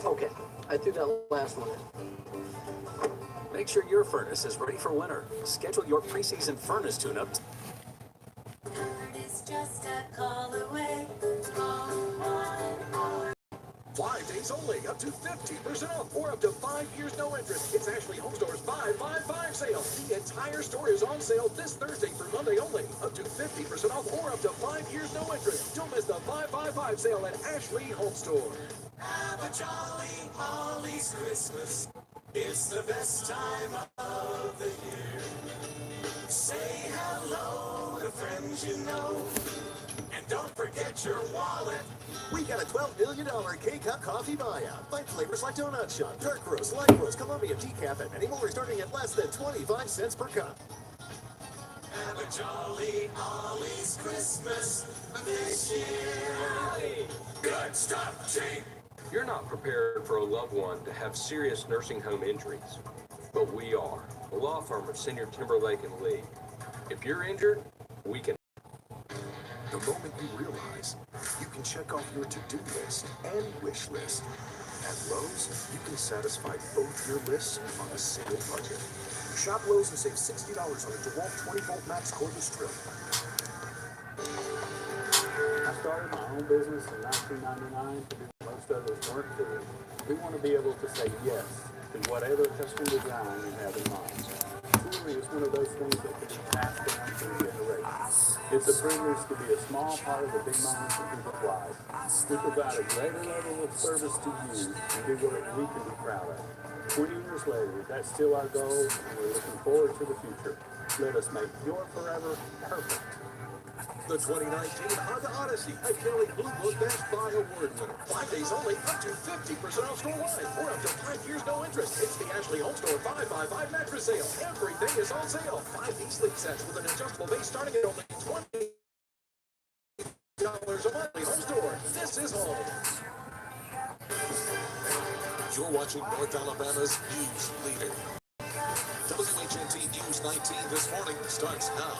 Okay, I threw that last one in. Make sure your furnace is ready for winter. Schedule your preseason furnace tune-up. It's just a call away. 5 days only, up to 50% off, or up to 5 years no interest. It's Ashley Home Store's 555 sale. The entire store is on sale this Thursday through Monday only. Up to 50% off, or up to 5 years no interest. Don't miss the 555 sale at Ashley Home Store. Have a jolly Holly's Christmas. It's the best time of the year. Say hello to friends you know. And don't forget your wallet. We got a $12 million K-Cup coffee buyout. Find flavors like Donut Shot, Dark Roast, Light Roast, Columbia Decaf, and many more starting at less than 25 cents per cup. Have a jolly Holly's Christmas this year. Good stuff, cheap. You're not prepared for a loved one to have serious nursing home injuries, but we are. A law firm of Senior Timberlake and Lee. If you're injured, we can. The moment you realize you can check off your to-do list and wish list. At Lowe's, you can satisfy both your lists on a single budget. Shop Lowe's and save $60 on a DeWalt 20-volt max cordless drill. I started my own business in 1999 to do most of this work for you. We want to be able to say yes to whatever custom design you have in mind. Jewelry is one of those things that can be passed down through generations. It's a privilege to be a small part of the big moments in people's lives. We provide a greater level of service to you and do what we can be proud of. 20 years later, that's still our goal, and we're looking forward to the future. Let us make your forever perfect. The 2019 Honda Odyssey, a Kelly Blue Book Best Buy Award winner. 5 days only, up to 50% off store-wide, or up to 5 years no interest. It's the Ashley Home Store 555 mattress sale. Everything is on sale. 5D sleep sets with an adjustable base starting at only $20 a month. Home Store. This is home. You're watching North Alabama's news leader. WHNT News 19 this morning starts now.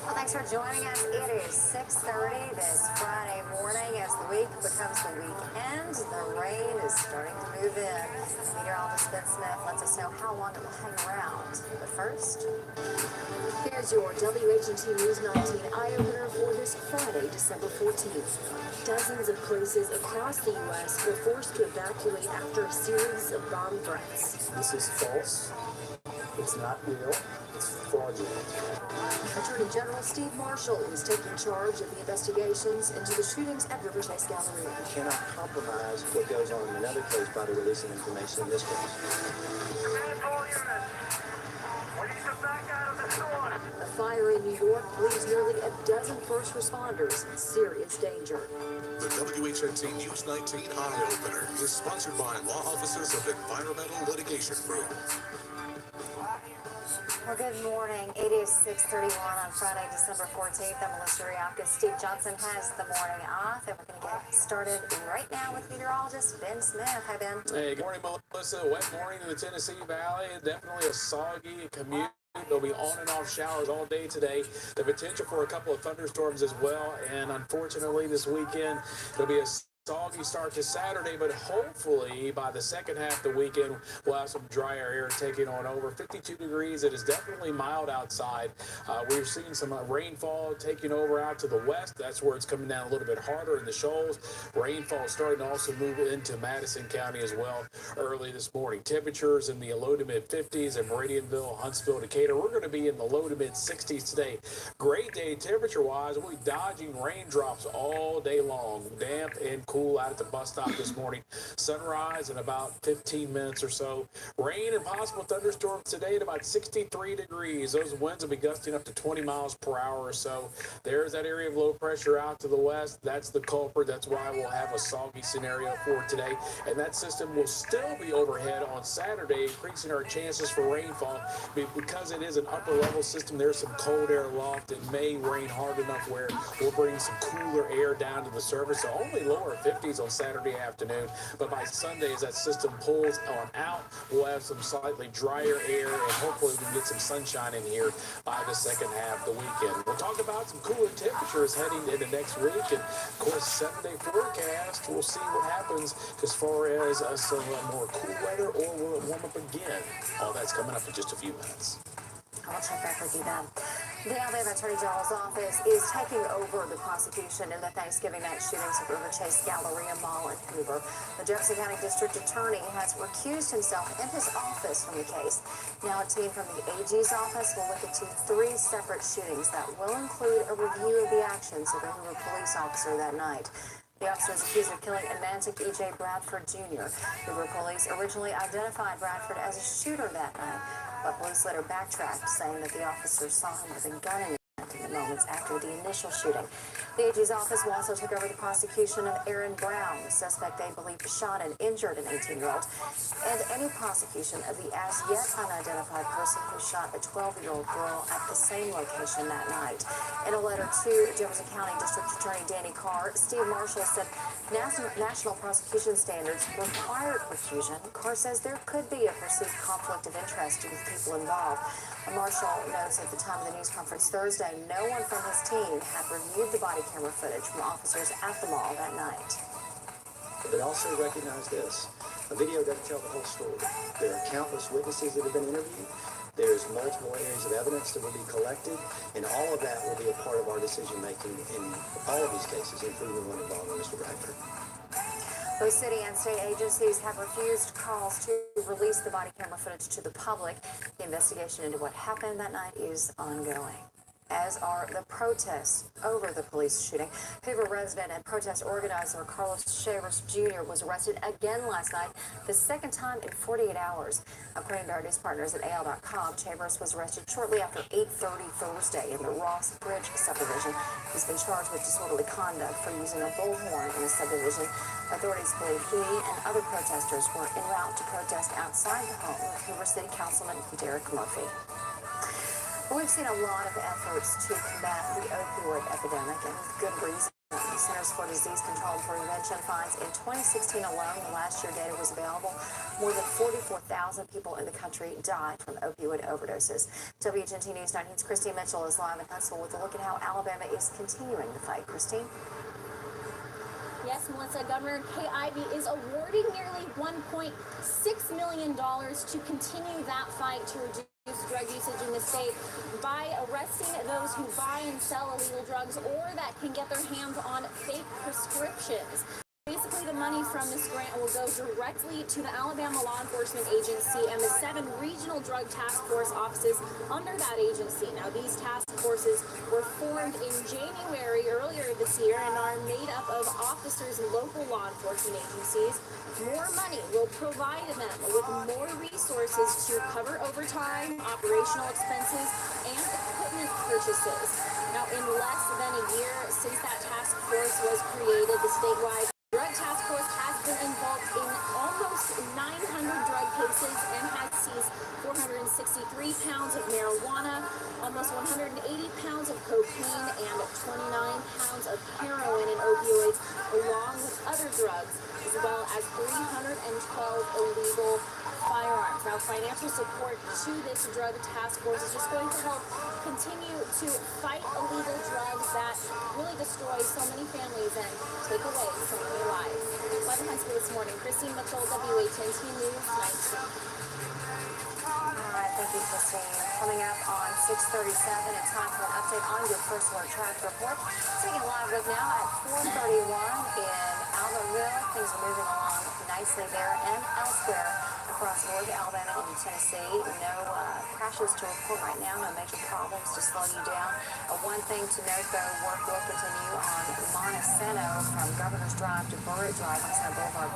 Well, thanks for joining us. It is 6:30 this Friday morning as the week becomes the weekend. The rain is starting to move in. Meteorologist Ben Smith lets us know how long it will hang around. But first, here's your WHNT News 19 eye-opener for this Friday, December 14th. Dozens of places across the U.S. were forced to evacuate after a series of bomb threats. This is false. It's not real. It's fraudulent. Attorney General Steve Marshall is taking charge of the investigations into the shootings at River Chase Galleria. We cannot compromise what goes on in another case by the releasing information in this case. A fire in New York leaves nearly a dozen first responders in serious danger. The WHNT News 19 eye-opener is sponsored by Law Offices of Environmental Litigation Group. Well, good morning. It is 6:31 on Friday, December 14th. I'm Melissa Rialka. Steve Johnson has the morning off, and we're going to get started right now with meteorologist Ben Smith. Hi, Ben. Hey, good morning, Melissa. Wet morning in the Tennessee Valley. Definitely a soggy commute. There'll be on and off showers all day today. The potential for a couple of thunderstorms as well. And unfortunately, this weekend, there'll be a soggy start to Saturday, but hopefully by the second half of the weekend, we'll have some drier air taking on over. 52 degrees. It is definitely mild outside. We're seeing some rainfall taking over out to the west. That's where it's coming down a little bit harder in the shoals. Rainfall starting to also move into Madison County as well early this morning. Temperatures in the low to mid 50s in Meridianville, Huntsville, Decatur. We're going to be in the low to mid 60s today. Great day temperature wise. We'll be dodging raindrops all day long. Damp and cool out at the bus stop this morning. Sunrise in about 15 minutes or so. Rain and possible thunderstorms today at about 63 degrees. Those winds will be gusting up to 20 miles per hour or so. There's that area of low pressure out to the west. That's the culprit. That's why we'll have a soggy scenario for today. And that system will still be overhead on Saturday, increasing our chances for rainfall. Because it is an upper level system, there's some cold air aloft. It may rain hard enough where we'll bring some cooler air down to the surface. So only lower 50s 50s on Saturday afternoon. But by Sunday, as that system pulls on out, we'll have some slightly drier air, and hopefully we can get some sunshine in here by the second half of the weekend. We'll talk about some cooler temperatures heading into next week, and of course, 7-day forecast. We'll see what happens as far as some more cool weather, or will it warm up again? All that's coming up in just a few minutes. I'll check back with you then. The Alabama Attorney General's office is taking over the prosecution in the Thanksgiving night shootings at River Chase Galleria Mall in Hoover. The Jefferson County District Attorney has recused himself and his office from the case. Now a team from the AG's office will look into 3 separate shootings that will include a review of the actions of the Hoover police officer that night. The officer is accused of killing Atlantic E.J. Bradford Jr. Hoover police originally identified Bradford as a shooter that night, but police later backtracked, saying that the officer saw him with a gun in his hand in the moments after the initial shooting. The AG's office will also take over the prosecution of Aaron Brown, the suspect they believe shot and injured an 18-year-old, and any prosecution of the as-yet unidentified person who shot a 12-year-old girl at the same location that night. In a letter to Jefferson County District Attorney Danny Carr, Steve Marshall said national prosecution standards required recusal. Carr says there could be a perceived conflict of interest with people involved. Marshall notes at the time of the news conference Thursday, no one from his team had reviewed the body camera footage from officers at the mall that night. But also recognize this. A video doesn't tell the whole story. There are countless witnesses that have been interviewed. There's multiple areas of evidence that will be collected, and all of that will be a part of our decision-making in all of these cases, including the one involving Mr. Bradford. Both city and state agencies have refused calls to release the body camera footage to the public. The investigation into what happened that night is ongoing, as are the protests over the police shooting. Hoover resident and protest organizer Carlos Chavez Jr. was arrested again last night, the second time in 48 hours. According to our news partners at AL.com, Chavez was arrested shortly after 8:30 Thursday in the Ross Bridge subdivision. He's been charged with disorderly conduct for using a bullhorn in the subdivision. Authorities believe he and other protesters were en route to protest outside the home of Hoover City Councilman Derek Murphy. We've seen a lot of efforts to combat the opioid epidemic, and with good reason. The Centers for Disease Control and Prevention finds in 2016 alone, the last year data was available, more than 44,000 people in the country died from opioid overdoses. WGNT News 19's Christine Mitchell is live in Huntsville with a look at how Alabama is continuing the fight. Christine? Yes, Melissa, Governor Kay Ivey is awarding nearly $1.6 million to continue that fight to reduce drug usage in the state by arresting those who buy and sell illegal drugs or that can get their hands on fake prescriptions. Basically, the money from this grant will go directly to the Alabama Law Enforcement Agency and the 7 regional drug task force offices under that agency. Now, these task forces were formed in January earlier this year and are made up of officers and local law enforcement agencies. More money will provide them with more resources to cover overtime, operational expenses, and equipment purchases. Now, in less than a year since that task force was created, the statewide Drug Task Force has been involved in almost 900 drug cases and has seized 463 pounds of marijuana, almost 180 pounds of cocaine, and 29 pounds of heroin and opioids, along with other drugs, as well as 312 illegal firearms. Now, financial support to this drug task force is just going to help continue to fight illegal drugs that really destroy so many families and take away so many lives. Live in Huntsville this morning, Christine Mitchell, WHNT News 19. All right, thank you, Christine. Coming up on 6:37, it's time for an update on your First Alert Traffic Report. Taking a live look now at 431 in Albertville. Things are moving along nicely there and elsewhere across North Alabama and Tennessee. No crashes to report right now, no major problems to slow you down. One thing to note, though, work will continue on Montesano from Governor's Drive to Burritt Drive on Center Boulevard.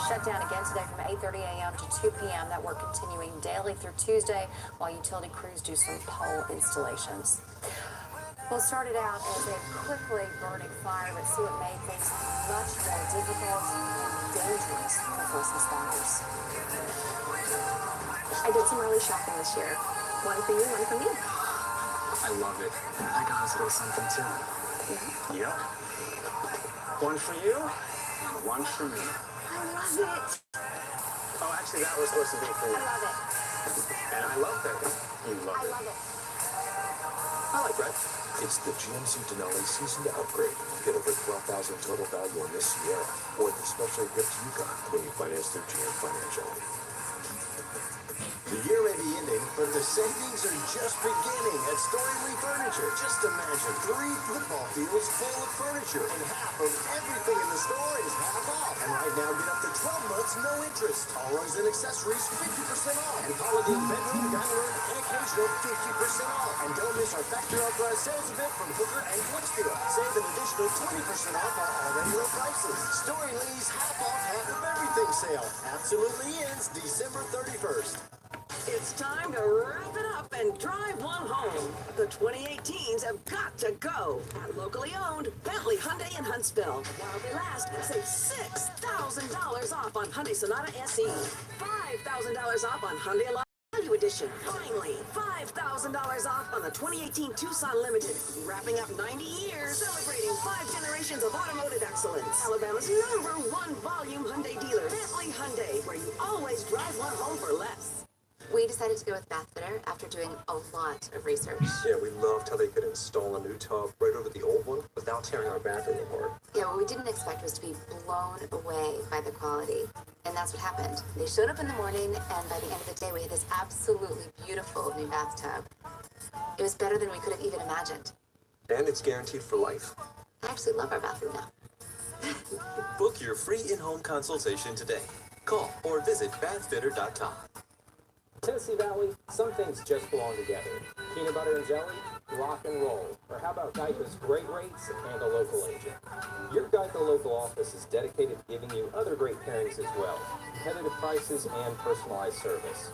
Shut down again today from 8:30 a.m. to 2 p.m. That work continuing daily through Tuesday while utility crews do some pole installations. Well, it started out as a quickly burning fire, but soon it made things much more difficult and dangerous for first responders. I did some early shopping this year. One for you, one for me. I love it. I got us a little something too. Yep. One for you, One for me. I love it. Oh, actually, that was supposed to be for you. I love it. And I love that. You love I it. love it. I like Brett. It's the GMC Denali season to upgrade. Get over $12,000 total value on this Sierra, or the special gift you got when you finance through GM Financial. The year may be ending, but the savings are just beginning at Story Lee Furniture. Just imagine 3 football fields full of furniture, and half of everything in the store is half off. And right now, get up to 12 months, no interest. All rugs and accessories, 50% off. And holiday bedroom, dining room, and occasional, 50% off. And don't miss our factory authorized sales event from Hooker and Flicksteel. Save an additional 20% off our already low prices. Story Lee's half off, half of everything sale absolutely ends December 31st. It's time to wrap it up and drive one home. The 2018s have got to go at locally owned Bentley Hyundai in Huntsville. While they last, save $6,000 off on Hyundai Sonata SE, $5,000 off on Hyundai Value Edition. Finally, $5,000 off on the 2018 Tucson Limited. Wrapping up 90 years, celebrating 5 generations of automotive excellence. Alabama's #1 volume Hyundai dealer, Bentley Hyundai, where you always drive one home for less. We decided to go with Bath Fitter after doing a lot of research. Yeah, we loved how they could install a new tub right over the old one without tearing our bathroom apart. Yeah, what we didn't expect was to be blown away by the quality. And that's what happened. They showed up in the morning, and by the end of the day, we had this absolutely beautiful new bathtub. It was better than we could have even imagined. And it's guaranteed for life. I actually love our bathroom now. Book your free in-home consultation today. Call or visit bathfitter.com. Tennessee Valley, some things just belong together. Peanut butter and jelly, rock and roll. Or how about Geico's great rates and a local agent? Your Geico local office is dedicated to giving you other great pairings as well. Competitive prices and personalized service.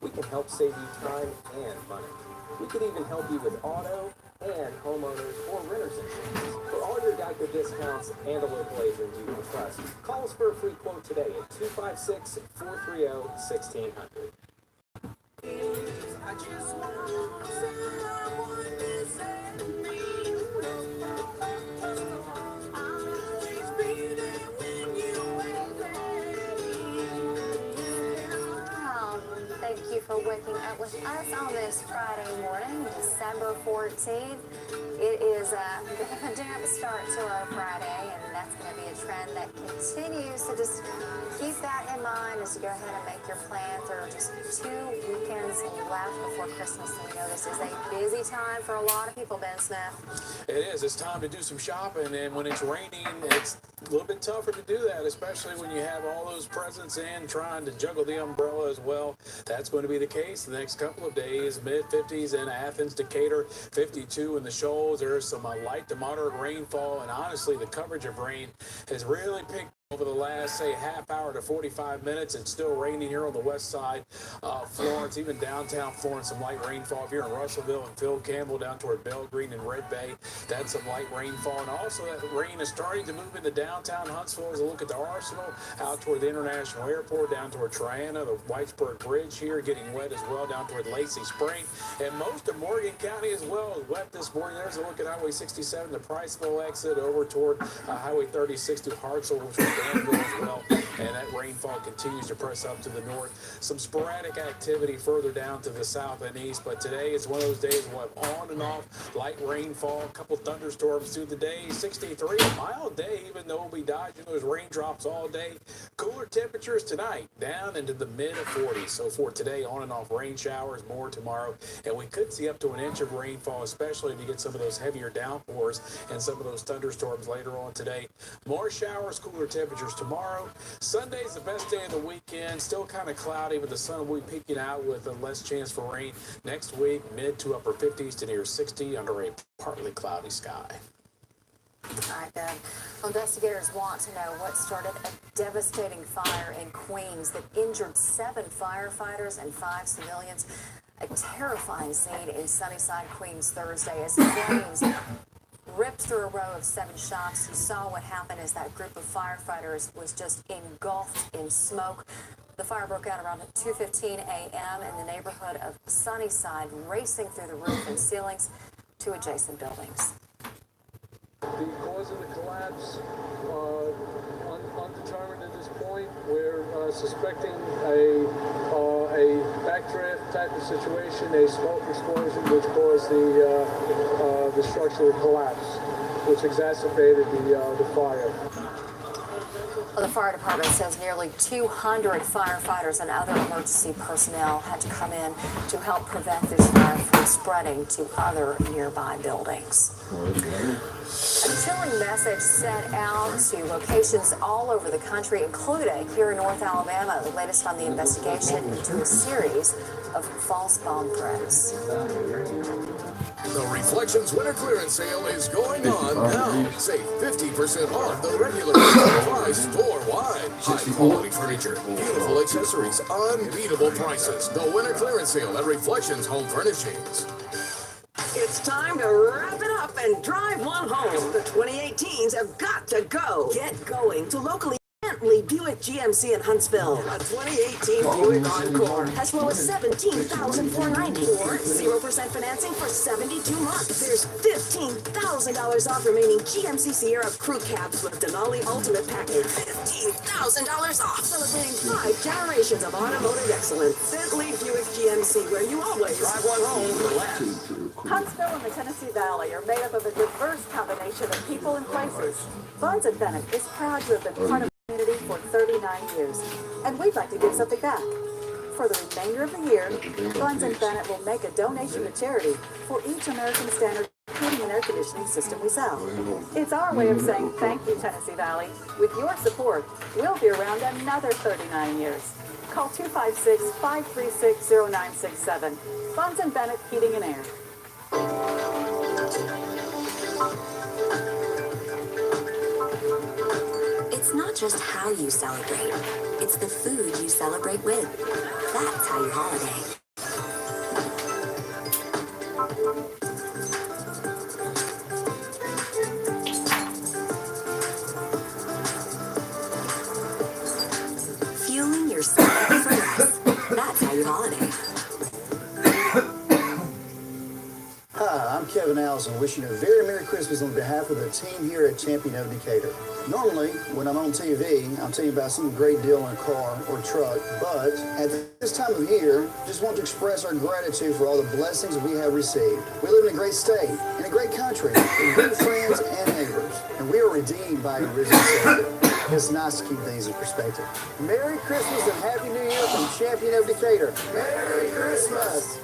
We can help save you time and money. We could even help you with auto and homeowners or renters insurance. For all your Geico discounts and a local agent you can trust, call us for a free quote today at 256-430-1600. I just want someone to say to me, I'll always be there when you Thank you for waking up with us on this Friday morning, December 14th. It is a bit of a damp start to our Friday, and that's going to be a trend that continues. So just keep that in mind as you go ahead and make your plans. There are just 2 weekends left before Christmas, and we know this is a busy time for a lot of people, Ben Smith. It is. It's time to do some shopping, and when it's raining, it's a little bit tougher to do that, especially when you have all those presents in, trying to juggle the umbrella as well. That's going to be the case the next couple of days. Mid-50s in Athens, Decatur, 52 in the Shoals. There's some light to moderate rainfall, and honestly, the coverage of rain has really picked over the last, say, half hour to 45 minutes. It's still raining here on the west side of Florence, even downtown Florence, some light rainfall. If you're in Russellville and Phil Campbell down toward Bell Green and Red Bay, that's some light rainfall. And also that rain is starting to move into downtown Huntsville as a look at the Arsenal, out toward the International Airport, down toward Triana, the Whitesburg Bridge here getting wet as well, down toward Lacey Spring. And most of Morgan County as well is wet this morning. There's a look at Highway 67, the Priceville exit over toward Highway 36 to Hartselle, which was Danville as well, and that rainfall continues to press up to the north. Some sporadic activity further down to the south and east, but today is one of those days we'll have on and off light rainfall, a couple thunderstorms through the day. 63, a mild day, even though we'll be dodging those raindrops all day. Cooler temperatures tonight, down into the mid of 40s. So for today, on and off rain showers, more tomorrow, and we could see up to an inch of rainfall, especially if you get some of those heavier downpours and some of those thunderstorms later on today. More showers, cooler temperatures tomorrow. Sunday's the best day of the weekend. Still kind of cloudy, but the sun will be peeking out with a less chance for rain. Next week, mid to upper 50s to near 60 under a partly cloudy sky. All right, Ben. Well, investigators want to know what started a devastating fire in Queens that injured 7 firefighters and 5 civilians. A terrifying scene in Sunnyside, Queens Thursday as flames ripped through a row of 7 shops. You saw what happened as that group of firefighters was just engulfed in smoke. The fire broke out around 2:15 a.m. in the neighborhood of Sunnyside, racing through the roof and ceilings to adjacent buildings. The cause of the collapse, suspecting a backdraft type of situation, a smoke explosion which caused the structure to collapse, which exacerbated the fire. Well, the fire department says nearly 200 firefighters and other emergency personnel had to come in to help prevent this fire from spreading to other nearby buildings. A chilling message sent out to locations all over the country, including here in North Alabama, the latest on the investigation into a series of false bomb threats. The Reflections Winter Clearance Sale is going on now. Save 50% off the regular price store-wide. High-quality furniture, beautiful accessories, unbeatable prices. The Winter Clearance Sale at Reflections Home Furnishings. It's time to wrap it up and drive one home. The 2018s have got to go. Get going to locally Bentley Buick GMC in Huntsville. A 2018 Buick Encore as low as $17,490 or 0% financing for 72 months. There's $15,000 off remaining GMC Sierra crew cabs with Denali Ultimate Package. $15,000 off. Celebrating 5 generations of automotive excellence. Bentley Buick GMC, where you always drive one home for less. Huntsville and the Tennessee Valley are made up of a diverse combination of people and places. Buns and Bennett is proud to have been part of the community for 39 years, and we'd like to give something back. For the remainder of the year, Buns and Bennett will make a donation to charity for each American Standard heating and air conditioning system we sell. It's our way of saying thank you, Tennessee Valley. With your support, we'll be around another 39 years. Call 256-536-0967. Buns and Bennett Heating and Air. It's not just how you celebrate, it's the food you celebrate with. That's how you holiday. Fueling your stomach for less. That's how you holiday. Hi, I'm Kevin Allison, wishing you a very Merry Christmas on behalf of the team here at Champion of Decatur. Normally, when I'm on TV, I'm telling you about some great deal in a car or truck, but at this time of year, just want to express our gratitude for all the blessings we have received. We live in a great state, in a great country, with good friends and neighbors, and we are redeemed by a risen Savior. It's nice to keep things in perspective. Merry Christmas and Happy New Year from Champion of Decatur. Merry Christmas!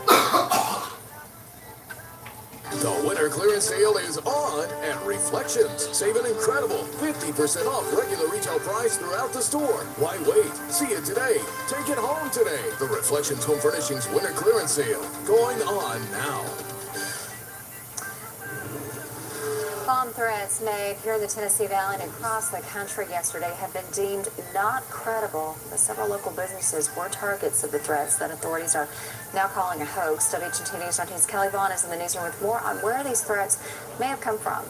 The winter clearance sale is on at Reflections. Save an incredible 50% off regular retail price throughout the store. Why wait? See it today. Take it home today. The Reflections Home Furnishings winter clearance sale going on now. Bomb threats made here in the Tennessee Valley and across the country yesterday have been deemed not credible. But several local businesses were targets of the threats that authorities are now calling a hoax. WHNT News 19's Kelly Vaughn is in the newsroom with more on where these threats may have come from.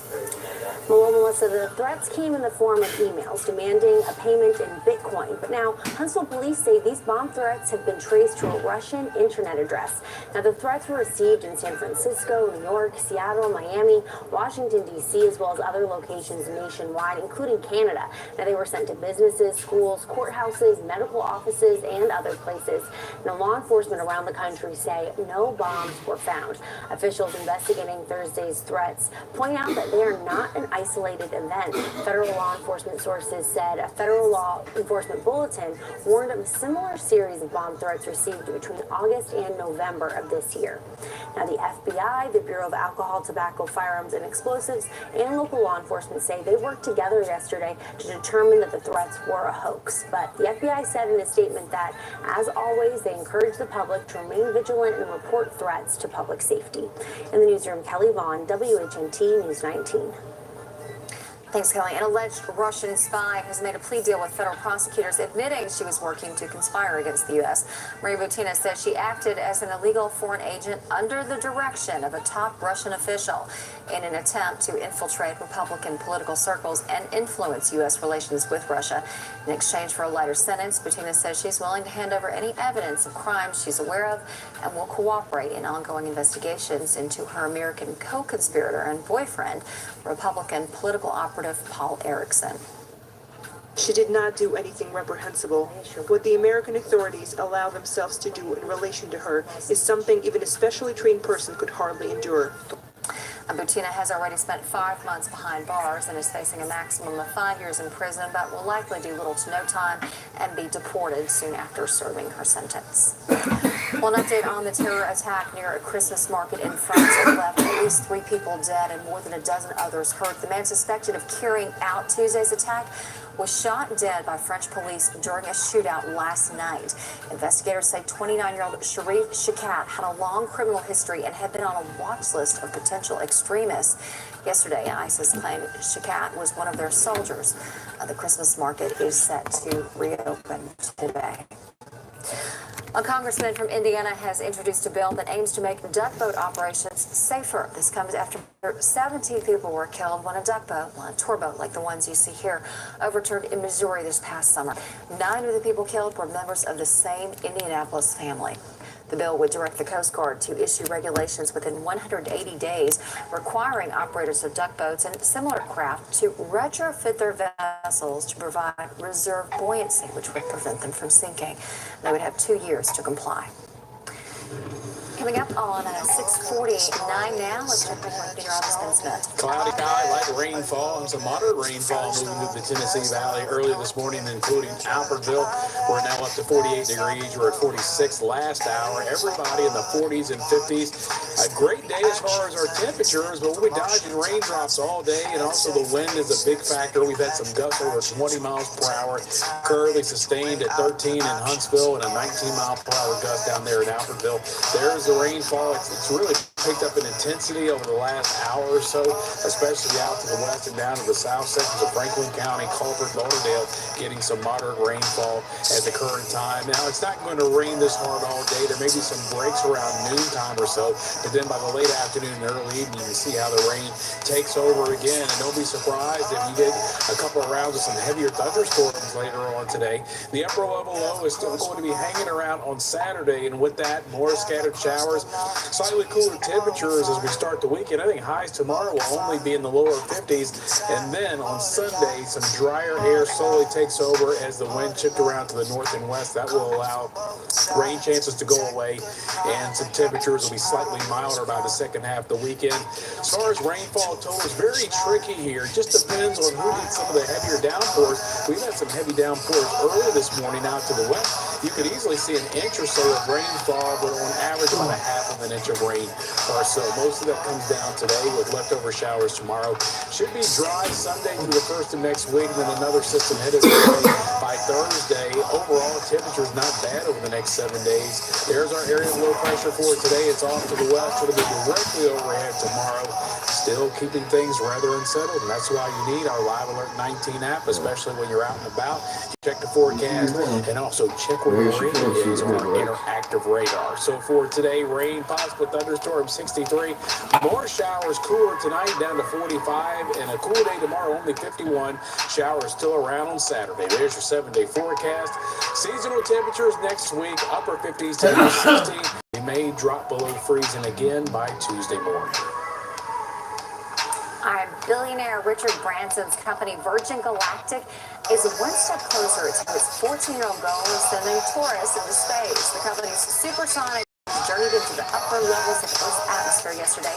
Well, Melissa, the threats came in the form of emails demanding a payment in Bitcoin. But now, Huntsville police say these bomb threats have been traced to a Russian internet address. Now, the threats were received in San Francisco, New York, Seattle, Miami, Washington, D.C., as well as other locations nationwide, including Canada. Now, they were sent to businesses, schools, courthouses, medical offices, and other places. Now, law enforcement around the country say no bombs were found. Officials investigating Thursday's threats point out that they are not an isolated event. Federal law enforcement sources said a federal law enforcement bulletin warned of a similar series of bomb threats received between August and November of this year. Now, the FBI, the Bureau of Alcohol, Tobacco, Firearms, and Explosives, and local law enforcement say they worked together yesterday to determine that the threats were a hoax. But the FBI said in a statement that, as always, they encourage the public to remain vigilant and report threats to public safety. In the newsroom, Kelly Vaughn, WHNT News 19. Thanks, Kelly. An alleged Russian spy has made a plea deal with federal prosecutors admitting she was working to conspire against the U.S. Maria Butina says she acted as an illegal foreign agent under the direction of a top Russian official in an attempt to infiltrate Republican political circles and influence U.S. relations with Russia. In exchange for a lighter sentence, Butina says she's willing to hand over any evidence of crimes she's aware of and will cooperate in ongoing investigations into her American co-conspirator and boyfriend, Republican political operative Paul Erickson. She did not do anything reprehensible. What the American authorities allow themselves to do in relation to her is something even a specially trained person could hardly endure. Butina has already spent 5 months behind bars and is facing a maximum of 5 years in prison, but will likely do little to no time and be deported soon after serving her sentence. Well, an update on the terror attack near a Christmas market in France that left at least 3 people dead and more than a dozen others hurt. The man suspected of carrying out Tuesday's attack was shot dead by French police during a shootout last night. Investigators say 29-year-old Sharif Shakat had a long criminal history and had been on a watch list of potential extremists. Yesterday, ISIS claimed Shakat was one of their soldiers. The Christmas market is set to reopen today. A congressman from Indiana has introduced a bill that aims to make duck boat operations safer. This comes after 17 people were killed when a duck boat, a tour boat like the ones you see here, overturned in Missouri this past summer. 9 of the people killed were members of the same Indianapolis family. The bill would direct the Coast Guard to issue regulations within 180 days requiring operators of duck boats and similar craft to retrofit their vessels to provide reserve buoyancy, which would prevent them from sinking. They would have 2 years to comply. Coming up on 6:49 now, let's check back with meteorologist Smith. Cloudy sky, light rainfall, and some moderate rainfall moving through the Tennessee Valley early this morning, including Alfredville. We're now up to 48 degrees. We're at 46 last hour. Everybody in the 40s and 50s. A great day as far as our temperatures, but we'll be dodging raindrops all day, and also the wind is a big factor. We've had some gusts over 20 miles per hour, currently sustained at 13 in Huntsville and a 19-mile-per-hour gust down there in Alfredville. There's the rainfall. It's really picked up in intensity over the last hour or so, especially out to the west and down to the south sections of Franklin County, Culver, Lauderdale, getting some moderate rainfall at the current time. Now, it's not going to rain this hard all day. There may be some breaks around noontime or so, but then by the late afternoon and early evening, you see how the rain takes over again. And don't be surprised if you get a couple of rounds of some heavier thunderstorms later on today. The upper level low is still going to be hanging around on Saturday, and with that, more scattered showers, slightly cooler temperatures as we start the weekend. I think highs tomorrow will only be in the lower 50s, and then on Sunday, some drier air slowly takes over as the wind shifts around to the north and west. That will allow rain chances to go away, and some temperatures will be slightly milder by the second half of the weekend. As far as rainfall totals, very tricky here. It just depends on who gets some of the heavier downpours. We've had some heavy downpours early this morning out to the west. You could easily see an inch or so of rainfall, but on average about a half of an inch of rain or so. Most of that comes down today with leftover showers tomorrow. Should be dry Sunday through the first of next week, and then another system headed by Thursday. Overall, temperature's not bad over the next 7 days. There's our area of low pressure for today. It's off to the west. It'll be directly overhead tomorrow. Still keeping things rather unsettled, and that's why you need our Live Alert 19 app, especially when you're out and about. Check the forecast and also check where the rain is on our interactive radar. So for today, rain, possible thunderstorm 63. More showers, cooler tonight down to 45, and a cool day tomorrow, only 51. Showers still around on Saturday. There's your 7-day forecast. Seasonal temperatures next week, upper 50s to 60. They may drop below freezing again by Tuesday morning. Our billionaire Richard Branson's company Virgin Galactic is one step closer to its 14-year-old goal of sending tourists into space. The company's supersonic journeyed into the upper levels of Earth's atmosphere yesterday,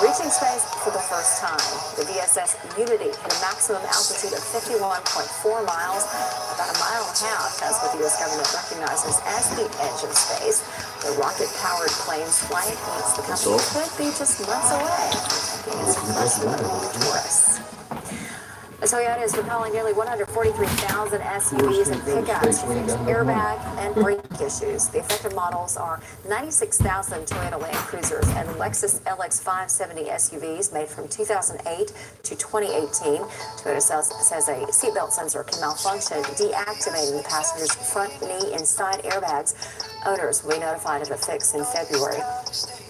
reaching space for the first time. The VSS Unity hit a maximum altitude of 51.4 miles, about a mile and a half. That's what the U.S. government recognizes as the edge of space. The rocket-powered plane's flight means the company could be just months away from taking its first load of tourists. So yeah, it is. We're calling nearly 143,000 SUVs and pickups to fix airbag and brake issues. The affected models are 96,000 Toyota Land Cruisers and Lexus LX 570 SUVs made from 2008 to 2018. Toyota says a seatbelt sensor can malfunction, deactivating the passenger's front, knee, and side airbags. Owners will be notified of a fix in February.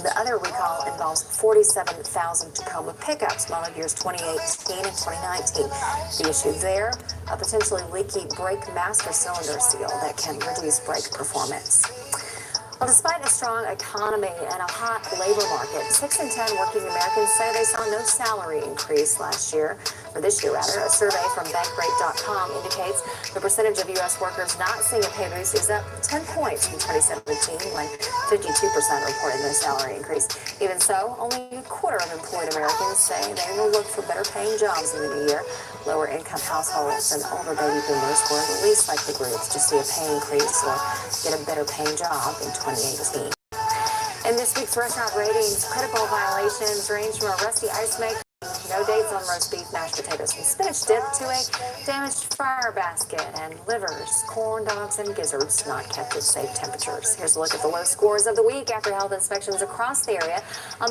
The other recall involves 47,000 Tacoma pickups, model years 2018 and 2019. The issue there, a potentially leaky brake master cylinder seal that can reduce brake performance. Well, despite a strong economy and a hot labor market, 6 in 10 working Americans say they saw no salary increase last year. or this year rather. A survey from bankrate.com indicates the percentage of U.S. workers not seeing a pay boost is up 10 points from 2017, when 52% reported no salary increase. Even so, only a quarter of employed Americans say they will look for better paying jobs in the new year. Lower income households and older baby boomers were the least likely groups to see a pay increase or get a better paying job in 2018. In this week's restaurant ratings, critical violations range from a rusty ice maker, no dates on roast beef, mashed potatoes, and spinach dip, to a damaged fryer basket and livers, corn dogs, and gizzards not kept at safe temperatures. Here's a look at the low scores of the week after health inspections across the area.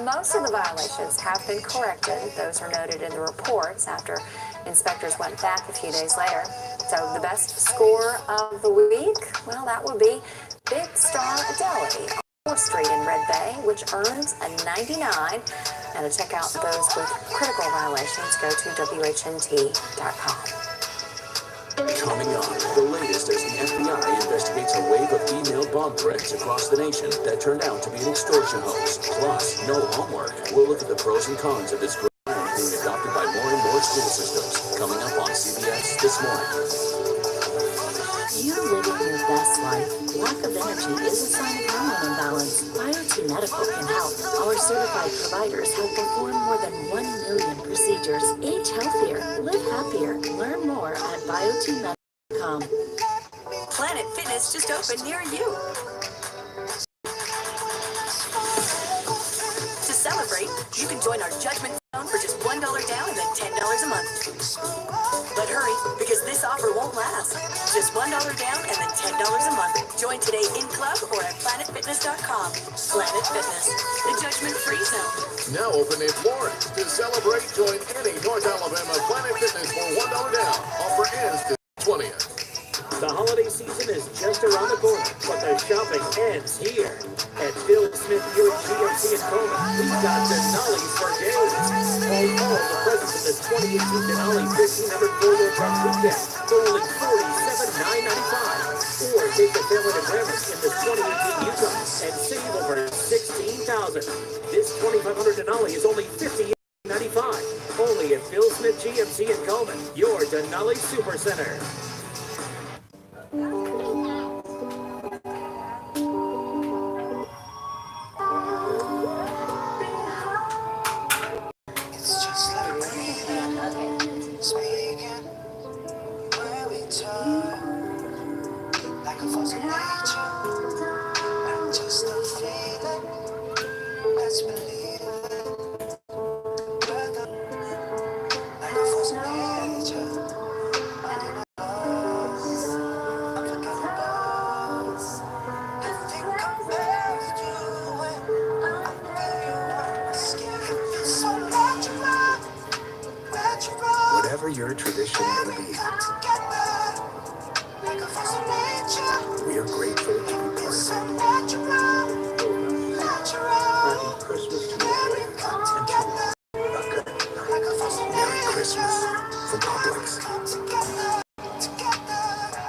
Most of the violations have been corrected. Those are noted in the reports after inspectors went back a few days later. So the best score of the week, well, that would be Big Star Deli on 4th Street in Red Bay, which earns a 99. And to check out those with critical violations, go to WHNT.com. Coming up, the latest as the FBI investigates a wave of emailed bomb threats across the nation that turned out to be an extortion hoax. Plus, no homework. We'll look at the pros and cons of this plan being adopted by more and more school systems. Coming up on CBS This Morning. You're living your best life. Lack of energy is a sign of hormone imbalance. BioT Medical can help. Our certified providers have performed more than 1 million procedures. Age healthier, live happier. Learn more at biotmedical.com. Planet Fitness just opened near you. To celebrate, you can join our Judgment Zone for just $1 down and then $10 a month. But hurry, because this offer won't last. Just $1 down and then $10 a month. Join today in club or at planetfitness.com. Planet Fitness, the judgment-free zone. Now open in Florence. To celebrate, join any North Alabama Planet Fitness for $1 down. Offer ends the 20th. The holiday season is just around the corner, but the shopping ends here. At Bill Smith Buick GMC in Coleman, we've got Denali's for days. Hold all the presents in the 2018 Denali 1500 4-wheel truck weekend for only $47,995. Or take the family to Grandma's in this 2018 Yukon and save over $16,000. This 2500 Denali is only $58,995. Only at Bill Smith GMC in Coleman, your Denali Supercenter. It's just like rain, speaking when we talk, like a force of nature, not just a feeling. Let's believe it, like a force of nature, and in us, unforgettable. Nothing compares to when I feel you on my skin. It's so natural. Whatever your tradition may be, we are grateful to be part of it. Happy Christmas to you and to Merry Christmas from Publix.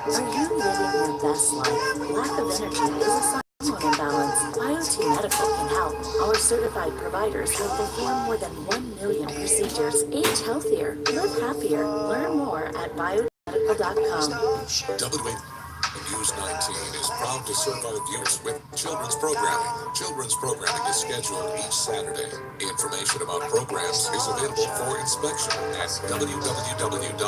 Are you living your best life? Lack of energy is a sign of hormone imbalance. BioT Medical can help. Our certified providers have performed more than 1 million procedures. Age healthier, live happier. Learn more at biomedical.com. News 19 is proud to serve our viewers with children's programming. Children's programming is scheduled each Saturday. Information about programs is available for inspection at www.fcc.gov.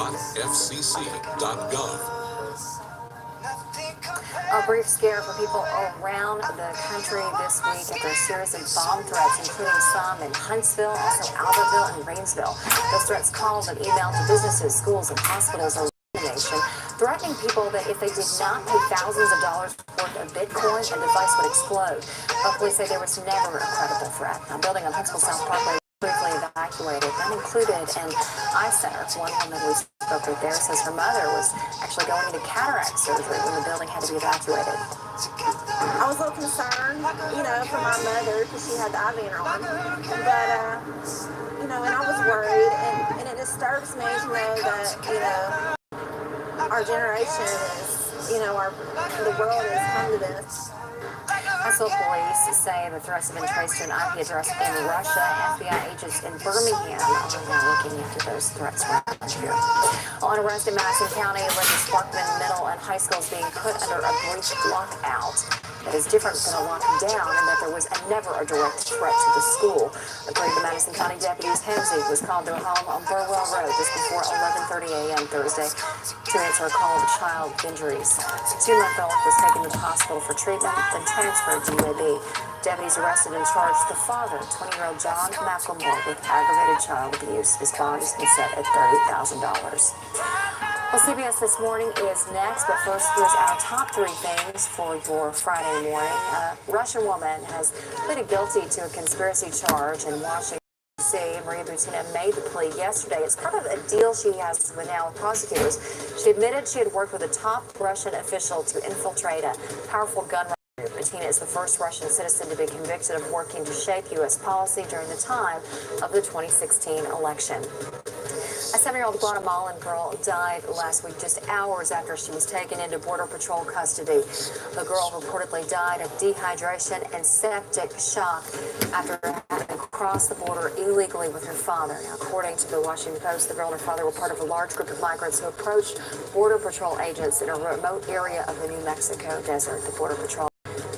A brief scare for people around the country this week after a series of bomb threats, including some in Huntsville, also Albertville, and Rainsville. Those threats called and emailed to businesses, schools, and hospitals around the nation, threatening people that if they did not pay thousands of dollars worth of Bitcoin, a device would explode. But police say there was never a credible threat. A building on Huntsville South Parkway quickly evacuated. That included an eye center. One woman we spoke with there says her mother was actually going into cataract surgery when the building had to be evacuated. I was a little concerned, for my mother because she had the eye banner on. But, and I was worried, and it disturbs me to know that, our generation is, the world has come to this. Huntsville police say the threats have been traced to an IP address in Russia. FBI agents in Birmingham are now looking into those threats around here. On arrest in Madison County, Linda Sparkman Middle and High School is being put under a brief lockout. That is different than a lockdown in that there was never a direct threat to the school. According to Madison County deputies, Hemsey was called to a home on Burwell Road just before 11:30 a.m. Thursday to answer a call of a child with injuries. A 2-month-old was taken to the hospital for treatment, then transferred to UAB. Deputies arrested and charged the father, 20-year-old John McLemore, with aggravated child abuse. His bond has been set at $30,000. Well, CBS This Morning is next, but first, here's our top 3 things for your Friday morning. A Russian woman has pleaded guilty to a conspiracy charge in Washington, D.C. Maria Butina made the plea yesterday. It's part of a deal she has with now prosecutors. She admitted she had worked with a top Russian official to infiltrate a powerful gun group. Butina is the first Russian citizen to be convicted of working to shape U.S. policy during the time of the 2016 election. A 7-year-old Guatemalan girl died last week just hours after she was taken into Border Patrol custody. The girl reportedly died of dehydration and septic shock after having crossed the border illegally with her father. Now, according to the Washington Post, the girl and her father were part of a large group of migrants who approached Border Patrol agents in a remote area of the New Mexico desert. The Border Patrol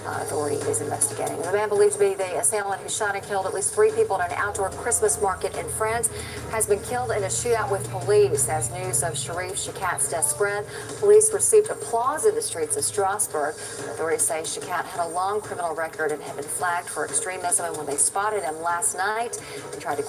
authority is investigating. The man believed to be the assailant who shot and killed at least 3 people at an outdoor Christmas market in France has been killed in a shootout with police. As news of Sharif Shakat's death spread, police received applause in the streets of Strasbourg. Authorities say Shakat had a long criminal record and had been flagged for extremism, and when they spotted him last night, they tried to